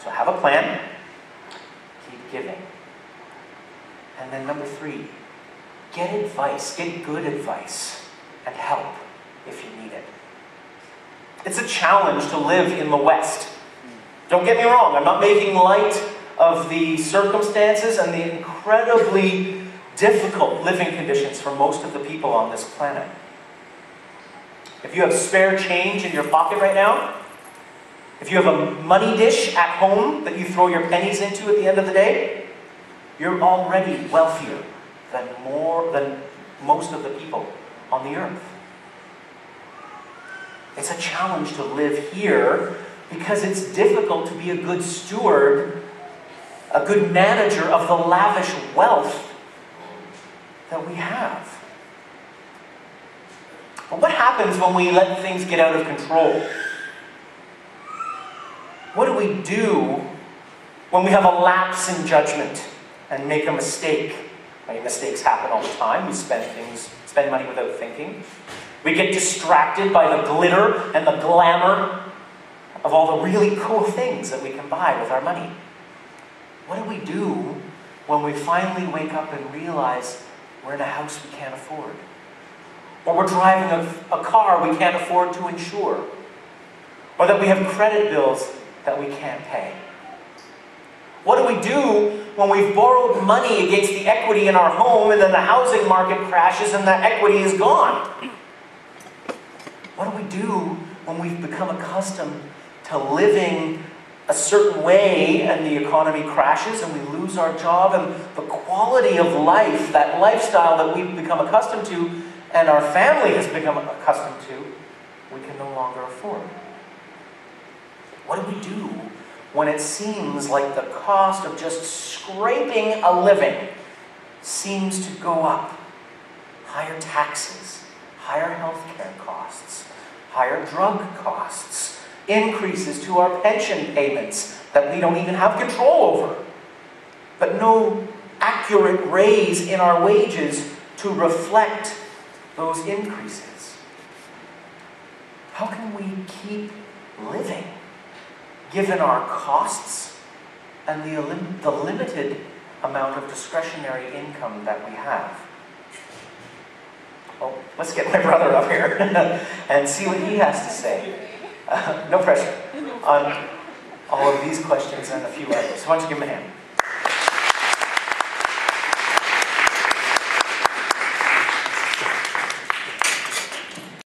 So have a plan, keep giving. And then number 3, get advice, get good advice, and help if you need it. It's a challenge to live in the West. Don't get me wrong, I'm not making light of the circumstances and the incredibly difficult living conditions for most of the people on this planet. If you have spare change in your pocket right now, if you have a money dish at home that you throw your pennies into at the end of the day, you're already wealthier than most of the people on the earth. It's a challenge to live here because it's difficult to be a good steward, a good manager of the lavish wealth that we have. But what happens when we let things get out of control? What do we do when we have a lapse in judgment and make a mistake? I mean, mistakes happen all the time. We spend money without thinking. We get distracted by the glitter and the glamour of all the really cool things that we can buy with our money. What do we do when we finally wake up and realize we're in a house we can't afford? Or we're driving a car we can't afford to insure? Or that we have credit bills that we can't pay? What do we do when we've borrowed money against the equity in our home and then the housing market crashes and that equity is gone? What do we do when we've become accustomed to living a certain way and the economy crashes and we lose our job and the quality of life, that lifestyle that we've become accustomed to and our family has become accustomed to, we can no longer afford? What do we do when it seems like the cost of just scraping a living seems to go up? Higher taxes, higher healthcare costs, higher drug costs, increases to our pension payments that we don't even have control over, but no accurate raise in our wages to reflect those increases. How can we keep living given our costs and the limited amount of discretionary income that we have? Well, let's get my brother up here and see what he has to say. No pressure on all of these questions and a few others. Why don't you give him a hand?